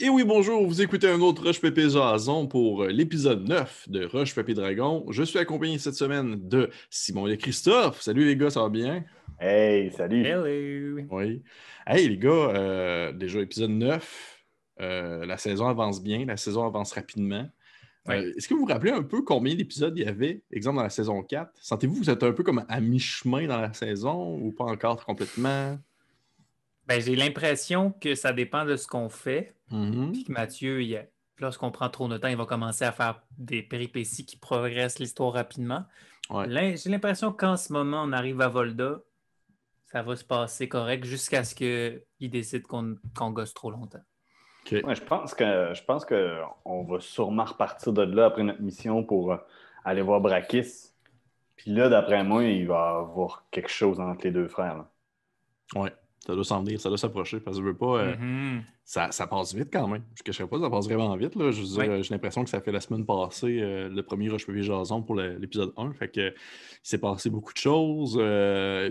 Et oui, bonjour, vous écoutez un autre Roche Pépé Jason pour l'épisode 9 de Roche Pépé Dragon. Je suis accompagné cette semaine de Simon et Christophe. Salut les gars, ça va bien? Hey, salut! Hello! Oui. Hey les gars, déjà épisode 9. La saison avance bien, la saison avance rapidement. Ouais. Est-ce que vous vous rappelez un peu combien d'épisodes il y avait, exemple dans la saison 4? Sentez-vous que vous êtes un peu comme à mi-chemin dans la saison ou pas encore complètement? Ben, j'ai l'impression que ça dépend de ce qu'on fait. Puis Mhm. que Mathieu, lorsqu'on prend trop de temps, il va commencer à faire des péripéties qui progressent l'histoire rapidement. Ouais. J'ai l'impression qu'en ce moment, on arrive à Volda, ça va se passer correct jusqu'à ce qu'il décide qu'on gosse trop longtemps. OK. Ouais, je pense que on va sûrement repartir de là après notre mission pour aller voir Brakis. Puis là, d'après moi, il va y avoir quelque chose entre les deux frères, là. Ouais. Ça doit s'en venir, ça doit s'approcher parce que je veux pas. Mhm. Ça passe vite quand même. Je ne cacherai pas, ça passe vraiment vite. Là. Je veux dire, Ouais. j'ai l'impression que ça fait la semaine passée, le premier Roche Papier Jason pour l'épisode 1. Fait que il s'est passé beaucoup de choses.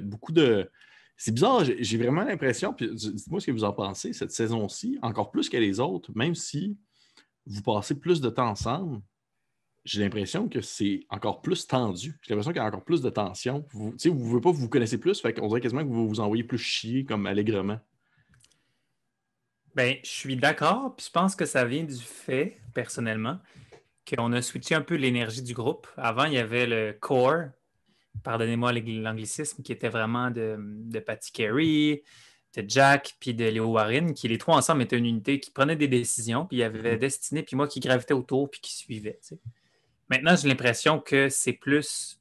Beaucoup de. C'est bizarre, j'ai vraiment l'impression, puis dites-moi ce que vous en pensez, cette saison-ci, encore plus que les autres, même si vous passez plus de temps ensemble, j'ai l'impression que c'est encore plus tendu. J'ai l'impression qu'il y a encore plus de tension. Vous ne voulez pas vous connaissez plus, fait qu'on dirait quasiment que vous vous envoyez plus chier comme allègrement. Ben, je suis d'accord, puis je pense que ça vient du fait, personnellement, qu'on a switché un peu l'énergie du groupe. Avant, il y avait le core, pardonnez-moi l'anglicisme, qui était vraiment de Patty Carey, de Jack, puis de Léo Warren, qui les trois ensemble étaient une unité qui prenait des décisions, puis il y avait Mhm. Destiné, puis moi qui gravitais autour, puis qui suivait. Tu sais. Maintenant, j'ai l'impression que c'est plus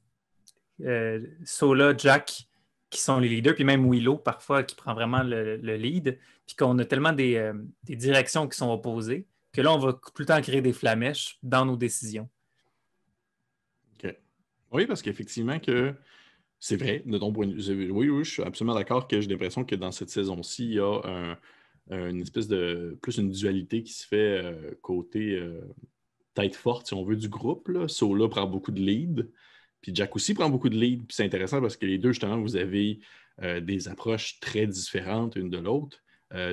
Sola, Jack qui sont les leaders, puis même Willow parfois qui prend vraiment le lead, puis qu'on a tellement des directions qui sont opposées que là, on va tout le temps créer des flamèches dans nos décisions. OK. Oui, parce qu'effectivement que c'est vrai, de ton point de vue. Oui, oui, je suis absolument d'accord que j'ai l'impression que dans cette saison-ci, il y a une espèce de plus une dualité qui se fait côté tête forte, si on veut, du groupe. Là. Sola prend beaucoup de lead, puis Jack aussi prend beaucoup de lead. Puis c'est intéressant parce que les deux, justement, vous avez des approches très différentes une de l'autre.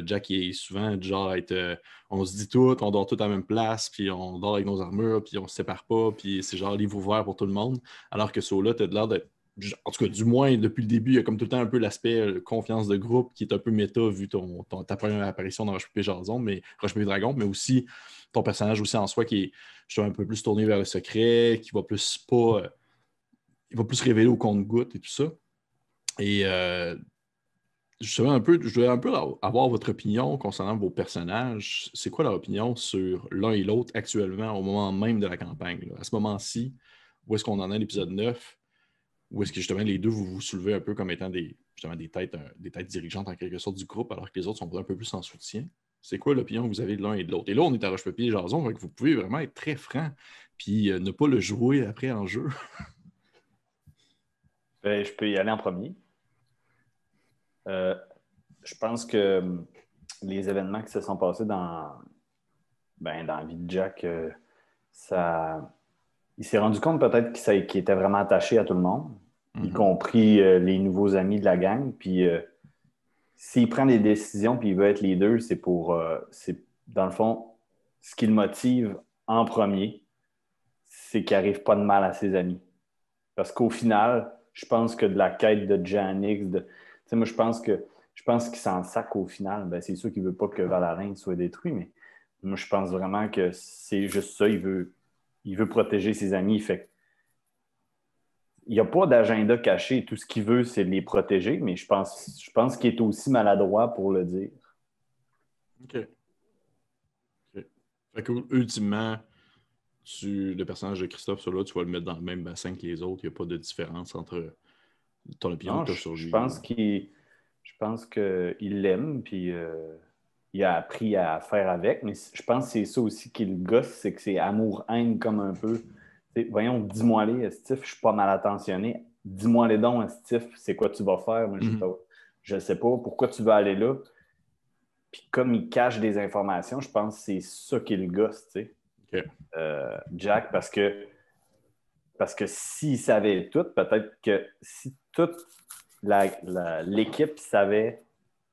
Jack il est souvent du genre à être on se dit tout, on dort tout à la même place, puis on dort avec nos armures, puis on se sépare pas, puis c'est genre livre ouvert pour tout le monde. Alors que Sola, tu as l'air d'être. En tout cas, du moins, depuis le début, il y a comme tout le temps un peu l'aspect confiance de groupe qui est un peu méta vu ta première apparition dans Roche Papier Jason, mais Roche Papier Dragon, mais aussi ton personnage aussi en soi qui est un peu plus tourné vers le secret, qui va plus pas. Il va plus révéler au compte-goutte et tout ça. Et je voulais un peu avoir votre opinion concernant vos personnages. C'est quoi leur opinion sur l'un et l'autre actuellement, au moment même de la campagne? Là? À ce moment-ci, où est-ce qu'on en est à l'épisode 9? Où est-ce que justement les deux, vous vous soulevez un peu comme étant justement des têtes dirigeantes en quelque sorte du groupe, alors que les autres sont un peu plus en soutien? C'est quoi l'opinion que vous avez de l'un et de l'autre? Et là, on est à Roche-Papier et Jason, donc vous pouvez vraiment être très franc, puis ne pas le jouer après en jeu. Ben, je peux y aller en premier. Euh, je pense que les événements qui se sont passés dans la vie de Jack, ça, il s'est rendu compte peut-être qu'il était vraiment attaché à tout le monde, y Mhm. compris les nouveaux amis de la gang. Puis s'il prend des décisions puis il veut être leader, c'est dans le fond, ce qui le motive en premier, c'est qu'il n'arrive pas de mal à ses amis. Parce qu'au final, je pense que de la quête de Janix, tu sais, moi, je pense qu'il s'en sac au final. Ben, c'est sûr qu'il ne veut pas que Valarin soit détruit, mais moi, je pense vraiment que c'est juste ça. Il veut protéger ses amis. Fait il n'y a pas d'agenda caché. Tout ce qu'il veut, c'est de les protéger, mais je pense qu'il est aussi maladroit pour le dire. OK. OK. Fait que, ultimement, le personnage de Christophe, celui-là, tu vas le mettre dans le même bassin que les autres. Il n'y a pas de différence entre ton opinion Non, que tu as je, sur je lui. pense qu'il l'aime, puis il a appris à faire avec, mais je pense que c'est ça aussi qui le gosse, c'est que c'est amour-haine comme un peu. T'sais, voyons, dis-moi les, Steve, je suis pas mal attentionné. Dis-moi les dons, Steve, c'est quoi tu vas faire? Moi, Mhm. je sais pas. Pourquoi tu veux aller là? Puis comme il cache des informations, je pense que c'est ça qui le gosse, tu sais. OK. Jack, parce que s'il savait tout, peut-être que si toute l'équipe savait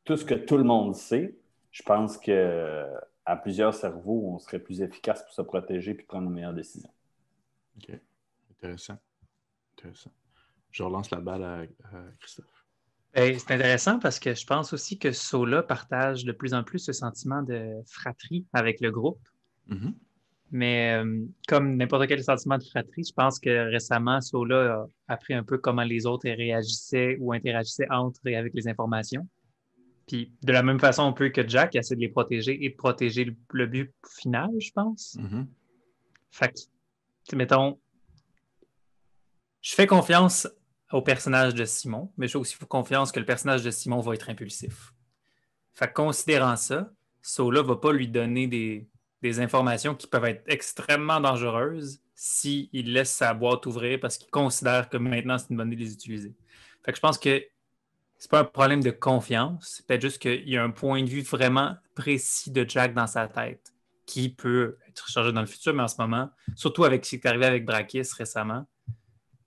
tout ce que tout le monde sait, je pense que à plusieurs cerveaux, on serait plus efficace pour se protéger et prendre une meilleure décision. OK. Intéressant. Je relance la balle à Christophe. C'est intéressant parce que je pense aussi que Sola partage de plus en plus ce sentiment de fratrie avec le groupe. Mm-hmm. Mais comme n'importe quel sentiment de fratrie, je pense que récemment, Sola a appris un peu comment les autres réagissaient ou interagissaient entre et avec les informations. Puis de la même façon, on peut que Jack essaie de les protéger et de protéger le but final, je pense. Mm-hmm. Fait que, mettons, je fais confiance au personnage de Simon, mais je fais aussi confiance que le personnage de Simon va être impulsif. Fait que considérant ça, Sola va pas lui donner des informations qui peuvent être extrêmement dangereuses s'il laisse sa boîte ouvrir parce qu'il considère que maintenant c'est une bonne idée de les utiliser. Fait que je pense que c'est pas un problème de confiance, c'est peut-être juste qu'il y a un point de vue vraiment précis de Jack dans sa tête qui peut être changé dans le futur, mais en ce moment, surtout avec ce qui est arrivé avec Brakis récemment,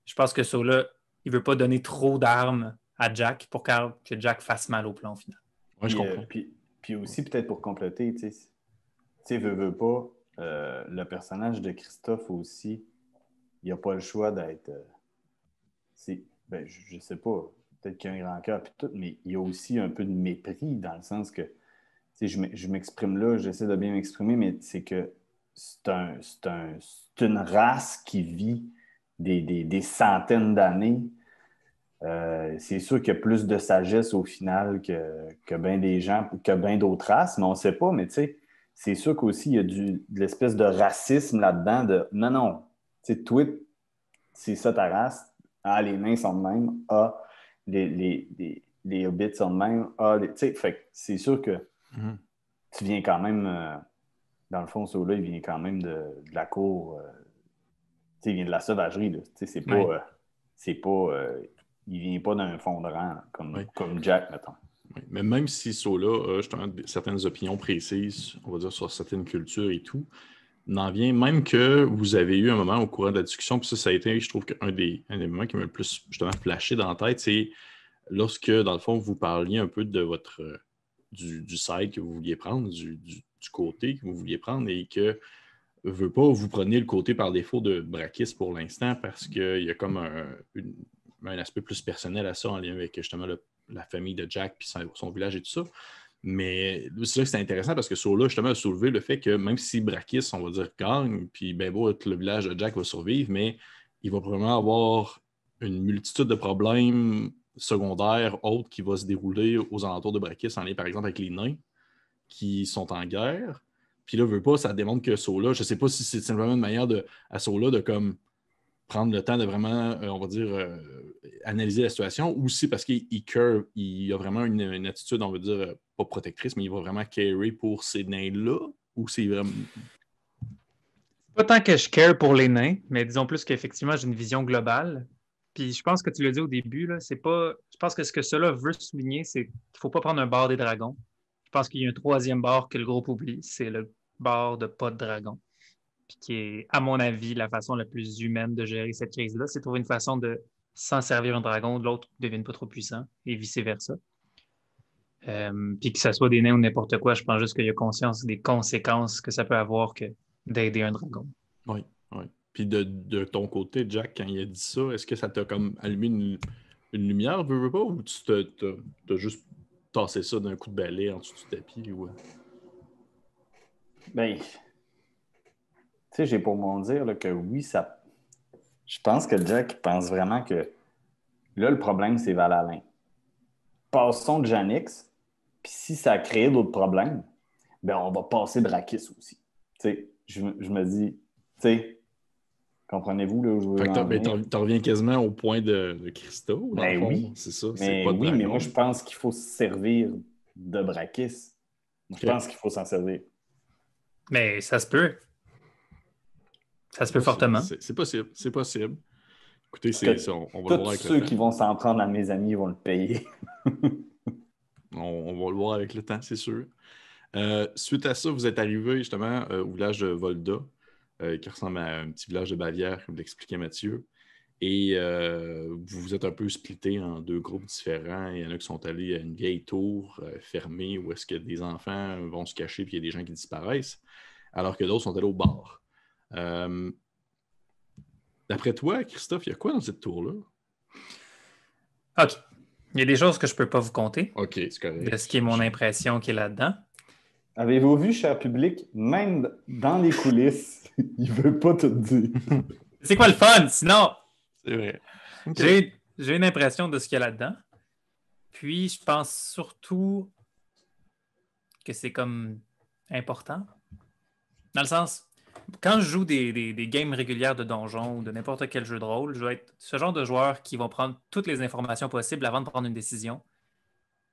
je pense que Sola, il veut pas donner trop d'armes à Jack pour que Jack fasse mal au plan final. Oui, je comprends. Puis aussi, peut-être pour compléter, tu sais, veut pas, le personnage de Christophe aussi, il n'a pas le choix d'être. Je sais pas, peut-être qu'il a un grand cœur puis tout, mais il y a aussi un peu de mépris dans le sens que, tu sais, je m'exprime là, j'essaie de bien m'exprimer, mais c'est que c'est une race qui vit des centaines d'années. C'est sûr qu'il y a plus de sagesse au final que bien des gens, que bien d'autres races, mais on ne sait pas, mais tu sais, c'est sûr qu'aussi il y a de l'espèce de racisme là-dedans de non, tu sais, toi, c'est ça ta race. Ah, les nains sont de même. Ah, les hobbits sont de même. Ah, tu sais, fait que c'est sûr que tu viens quand même, dans le fond, Sola, il vient quand même de la cour, tu sais, il vient de la sauvagerie, là. Tu sais, c'est pas il vient pas d'un fond de rang comme Jack, mettons. Oui. Mais même si Sola a justement certaines opinions précises, on va dire sur certaines cultures et tout, n'en vient même que vous avez eu un moment au courant de la discussion, puis ça a été, je trouve, un des moments qui m'a le plus justement flashé dans la tête, c'est lorsque, dans le fond, vous parliez un peu de votre du side que vous vouliez prendre, du côté que vous vouliez prendre, et que veut pas, vous prenez le côté par défaut de Brakis pour l'instant parce qu'il y a comme un aspect plus personnel à ça en lien avec justement la famille de Jack puis son village et tout ça. Mais c'est là que c'est intéressant parce que Sola, justement, a soulevé le fait que même si Brakis, on va dire, gagne, puis ben beau, le village de Jack va survivre, mais il va probablement avoir une multitude de problèmes secondaires autres qui vont se dérouler aux alentours de Brakis en lien, par exemple, avec les nains qui sont en guerre. Puis là, veut pas, ça démontre que Sola, je sais pas si c'est simplement une manière à Sola de comme prendre le temps de vraiment, on va dire, analyser la situation, ou si parce qu'il il a vraiment une attitude, on va dire, pas protectrice, mais il va vraiment carry pour ces nains-là, ou c'est vraiment... Pas tant que je care pour les nains, mais disons plus qu'effectivement, j'ai une vision globale. Puis je pense que tu l'as dit au début, là, c'est pas. Je pense que ce que cela veut souligner, c'est qu'il ne faut pas prendre un bord des dragons. Je pense qu'il y a un troisième bord que le groupe oublie, c'est le bord de pas de dragon. Puis qui est, à mon avis, la façon la plus humaine de gérer cette crise-là, c'est trouver une façon de s'en servir un dragon, de l'autre ne devienne pas trop puissant, et vice-versa. Puis que ce soit des nains ou n'importe quoi, je pense juste qu'il y a conscience des conséquences que ça peut avoir que d'aider un dragon. Oui, oui. Puis de ton côté, Jack, quand il a dit ça, est-ce que ça t'a comme allumé une lumière, veux pas, ou tu t'as juste tassé ça d'un coup de balai en dessous du tapis? Ou... Ben, tu sais, j'ai pour mon dire là, que oui, ça. Je pense que Jack pense vraiment que là, le problème, c'est Val-Alain. Passons de Janix, puis si ça a créé d'autres problèmes, ben on va passer Brakis aussi. Tu sais, je me dis, tu sais, comprenez-vous là où je veux Fait que en venir? t'en reviens quasiment au point de Christo, dans le Ben fond. oui, C'est ça, c'est mais pas de oui, mais dragon. moi, je pense qu'il faut se servir de Brakis. Je Okay. pense qu'il faut s'en servir. Mais ça se peut. Ça se peut fortement. C'est possible. C'est possible. Écoutez, on va le voir Tous avec le ceux temps. qui vont s'en prendre à mes amis vont le payer. On va le voir avec le temps, c'est sûr. Suite à ça, vous êtes arrivé justement au village de Volda, qui ressemble à un petit village de Bavière, comme l'expliquait Mathieu. Et vous vous êtes un peu splittés en 2 groupes différents. Il y en a qui sont allés à une vieille tour fermée où est-ce que des enfants vont se cacher puis il y a des gens qui disparaissent, alors que d'autres sont allés au bar. D'après toi, Christophe, il y a quoi dans cette tour-là? OK. Il y a des choses que je ne peux pas vous compter. OK, c'est correct. De ce qui est mon impression qui est là-dedans. Avez-vous vu, cher public, même dans les coulisses, il ne veut pas tout dire. C'est quoi le fun? Sinon, c'est vrai. Okay. J'ai une impression de ce qu'il y a là-dedans. Puis, je pense surtout que c'est comme important. Dans le sens, quand je joue des games régulières de donjon ou de n'importe quel jeu de rôle, je vais être ce genre de joueur qui va prendre toutes les informations possibles avant de prendre une décision.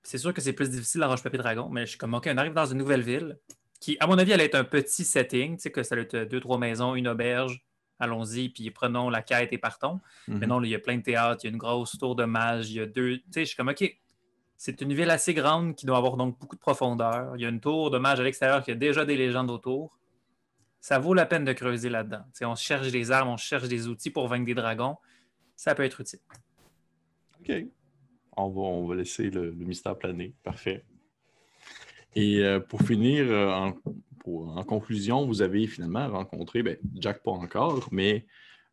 C'est sûr que c'est plus difficile à Roche-Papier-Dragon, mais je suis comme, OK, on arrive dans une nouvelle ville qui, à mon avis, allait être un petit setting, tu sais, que ça allait être 2-3 maisons, une auberge, allons-y, puis prenons la quête et partons. Mais non, là, il y a plein de théâtres, il y a une grosse tour de mage, il y a 2... Tu sais, je suis comme, OK, c'est une ville assez grande qui doit avoir donc beaucoup de profondeur. Il y a une tour de mage à l'extérieur qui a déjà des légendes autour. Ça vaut la peine de creuser là-dedans. Tu sais, on cherche des armes, on cherche des outils pour vaincre des dragons. Ça peut être utile. OK. On va laisser le mystère planer. Parfait. Et pour finir, en conclusion, vous avez finalement rencontré, Jack pas encore, mais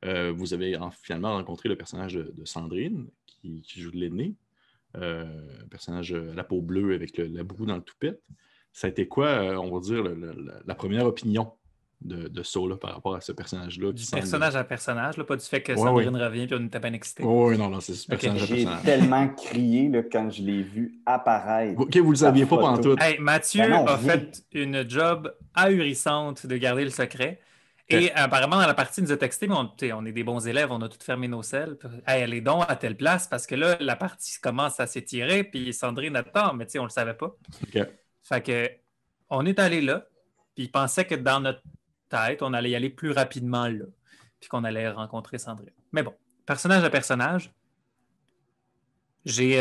vous avez finalement rencontré le personnage de Sandrine, qui joue de l'aîné, un personnage à la peau bleue avec la boue dans le toupette. Ça a été quoi, on va dire, la première opinion de Sola par rapport à ce personnage-là? Du personnage à personnage, là, pas du fait que Sandrine revient et on était bien excités. Oui, non, c'est ce personnage à personnage. J'ai tellement crié là, quand je l'ai vu apparaître. OK, vous le saviez pas pendant tout. Hey, Mathieu a fait une job ahurissante de garder le secret. Et apparemment, dans la partie, il nous a texté, mais on est des bons élèves, on a tout fermé nos selles. Hey, allez donc à telle place, parce que là, la partie commence à s'étirer, puis Sandrine attend, mais on le savait pas. OK. Fait que, on est allé là, puis il pensait que dans notre tête, on allait y aller plus rapidement là, puis qu'on allait rencontrer Sandrine. Mais bon, personnage à personnage, j'ai...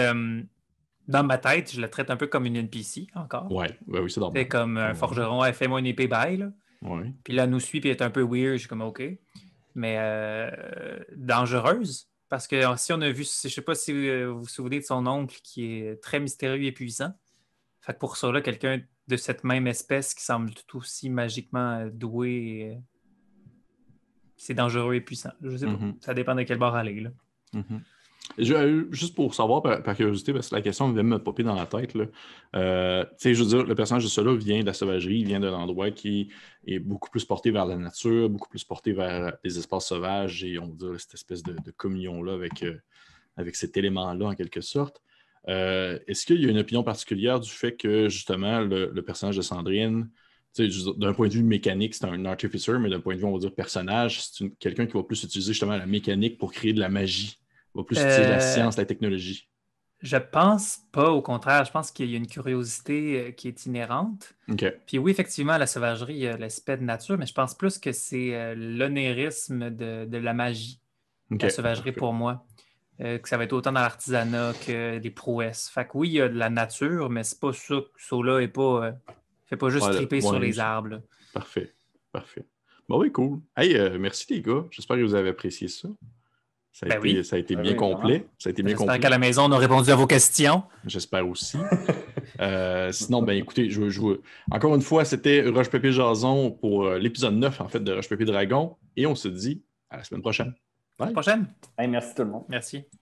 dans ma tête, je la traite un peu comme une NPC encore. Oui, c'est normal. C'est comme un forgeron, elle fait moi une épée bail, là. Ouais. Puis là, elle nous suit, puis elle est un peu weird, je suis comme OK. Mais dangereuse, parce que si on a vu, je sais pas si vous vous souvenez de son oncle qui est très mystérieux et puissant. Fait que pour ça, là, quelqu'un de cette même espèce qui semble tout aussi magiquement doué, c'est dangereux et puissant. Je sais pas. Ça dépend de quel bord aller, là. Juste pour savoir, par curiosité, parce que la question vient de me popper dans la tête. Je veux dire, le personnage de Sola vient de la sauvagerie, il vient d'un endroit qui est beaucoup plus porté vers la nature, beaucoup plus porté vers les espaces sauvages et on va dire cette espèce de communion-là avec cet élément-là en quelque sorte. Est-ce qu'il y a une opinion particulière du fait que justement le personnage de Sandrine, d'un point de vue mécanique, c'est un artificer, mais d'un point de vue, on va dire personnage, c'est quelqu'un qui va plus utiliser justement la mécanique pour créer de la magie? Va plus utiliser la science, la technologie? Je pense pas, au contraire. Je pense qu'il y a une curiosité qui est inhérente. Okay. Puis oui, effectivement, la sauvagerie, il y a l'aspect de nature, mais je pense plus que c'est l'onérisme de la magie, la sauvagerie pour moi. Que ça va être autant dans l'artisanat que des prouesses. Fait que oui, il y a de la nature, mais c'est pas ça que Sola est pas... fait pas juste triper sur les arbres. Là. Parfait. Bon, oui, cool. Hey, merci les gars. J'espère que vous avez apprécié ça. Ça a été bien complet. J'espère qu'à la maison, on a répondu à vos questions. J'espère aussi. Sinon, écoutez, encore une fois, c'était Roche Papier Jason pour l'épisode 9, en fait, de Roche Papier Dragon. Et on se dit à la semaine prochaine. À la prochaine. Hey, merci tout le monde. Merci.